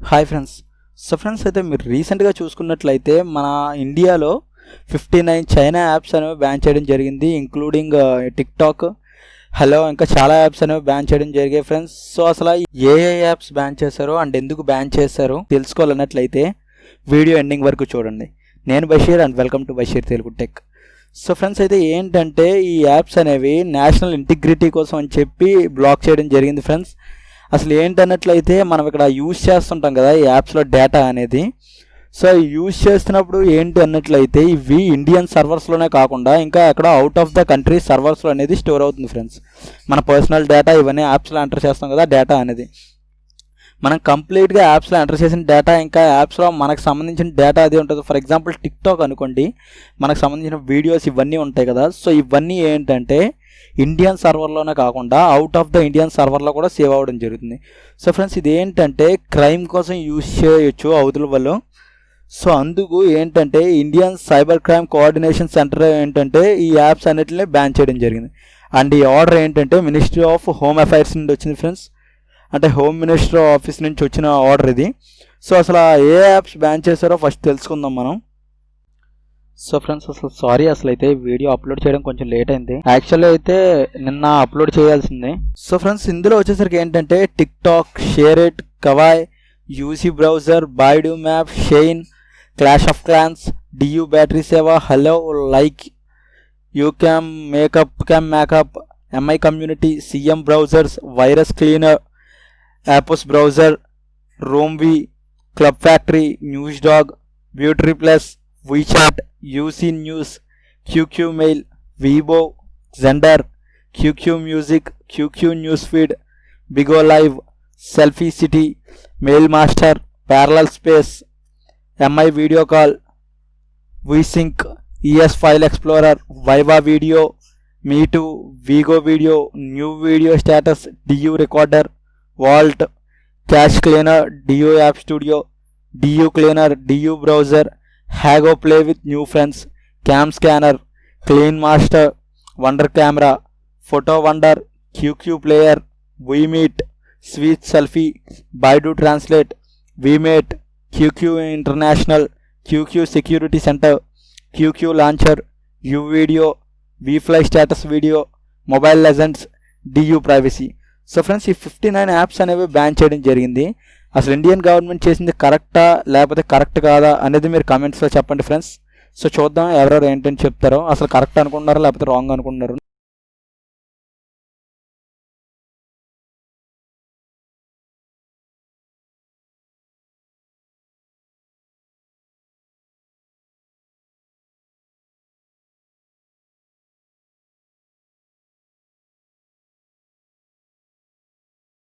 Hi friends. Friends అయితే మీరు రీసెంట్గా చూసుకున్నట్లయితే మన ఇండియాలో 59 చైనా యాప్స్ అనేవి బ్యాన్ చేయడం జరిగింది, ఇంక్లూడింగ్ టిక్టాక్, హలో, ఇంకా చాలా యాప్స్ అనేవి బ్యాన్ చేయడం జరిగాయి ఫ్రెండ్స్. అసలు ఏ యాప్స్ బ్యాన్ చేశారో అండ్ ఎందుకు బ్యాన్ చేశారో తెలుసుకోవాలన్నట్లయితే వీడియో ఎండింగ్ వరకు చూడండి. నేను Basheer and welcome to Basheer Telugu tech. Friends అయితే ఏంటంటే ఈ యాప్స్ అనేవి నేషనల్ ఇంటిగ్రిటీ కోసం అని చెప్పి బ్లాక్ చేయడం జరిగింది ఫ్రెండ్స్. అసలు ఏంటన్నట్లయితే మనం ఇక్కడ యూజ్ చేస్తుంటాం కదా ఈ యాప్స్లో డేటా అనేది. యూజ్ చేస్తున్నప్పుడు ఏంటి అన్నట్లయితే ఇవి ఇండియన్ సర్వర్స్లోనే కాకుండా ఇంకా అక్కడ అవుట్ ఆఫ్ ద కంట్రీ సర్వర్స్లో అనేది స్టోర్ అవుతుంది ఫ్రెండ్స్. మన పర్సనల్ డేటా ఇవన్నీ యాప్స్లో ఎంటర్ చేస్తాం కదా డేటా అనేది. మనం కంప్లీట్గా యాప్స్లో ఎంటర్ చేసిన డేటా ఇంకా యాప్స్లో మనకు సంబంధించిన డేటా అది ఉంటుంది. ఫర్ ఎగ్జాంపుల్ టిక్టాక్ అనుకోండి, మనకు సంబంధించిన వీడియోస్ ఇవన్నీ ఉంటాయి కదా. ఇవన్నీ ఏంటంటే ఇండియన్ సర్వర్లోనే కాకుండా అవుట్ ఆఫ్ ద ఇండియన్ సర్వర్లో కూడా సేవ్ అవ్వడం జరుగుతుంది. ఫ్రెండ్స్ ఇది ఏంటంటే క్రైమ్ కోసం యూజ్ చేయొచ్చు అవతల వాళ్ళు. అందుకు ఏంటంటే Indian cyber crime coordination centre ఏంటంటే ఈ యాప్స్ అన్నిటిని బ్యాన్ చేయడం జరిగింది. అండ్ ఈ ఆర్డర్ ఏంటంటే మినిస్ట్రీ ఆఫ్ హోమ్ అఫైర్స్ నుండి వచ్చింది ఫ్రెండ్స్, అంటే హోమ్ మినిస్టర్ ఆఫీస్ నుంచి వచ్చిన ఆర్డర్ ఇది. అసలు ఏ యాప్స్ బ్యాన్ చేశారో ఫస్ట్ తెలుసుకుందాం మనం. ఫ్రెండ్స్ అసలు అయితే వీడియో అప్లోడ్ చేయడం కొంచెం లేట్ అయింది. యాక్చువల్లీ అయితే నిన్న అప్లోడ్ చేయాల్సిందే. ఫ్రెండ్స్ ఇందులో వచ్చేసరికి ఏంటంటే TikTok, SHAREit, Kwai, UC Browser, Baidu Map, Shein, Clash of Clans, DU Battery Saver, Helo, Likee, YouCam, Makeup, Mi Community, CM Browsers, Virus Cleaner, Apus Browser, ROMWE, Club Factory, Newsdog, Beauty Plus, WeChat, UC News, QQ Mail, Vivo, Xender, QQ Music, QQ Newsfeed, Bigo Live, Selfie City, Mailmaster, Parallel Space, MI Video Call, WeSync, ES File Explorer, Viva Video, Meitu, Vigo Video, New Video Status, DU Recorder, Vault, Cache Cleaner, DU App Studio, DU Cleaner, DU Browser, Hago Play with New Friends, CamScanner, Clean Master, Wonder Camera, Photo Wonder, QQ Player, Vmate, Sweet Selfie, Baidu Translate, Vmate, QQ International, QQ Security Center, QQ Launcher, UVideo, VFly Status Video, Mobile Legends, DU Privacy. Friends ఈ 59 apps అనేవి ban చేయడం జరిగింది. అసలు Indian government చేసింది కరెక్టా లేకపోతే correct కాదా అనేది మీరు కామెంట్స్లో చెప్పండి ఫ్రెండ్స్. చూద్దాం ఎవరెవరు ఏంటని చెప్తారో, అసలు కరెక్ట్ అనుకుంటున్నారో లేకపోతే రాంగ్ అనుకుంటున్నారు.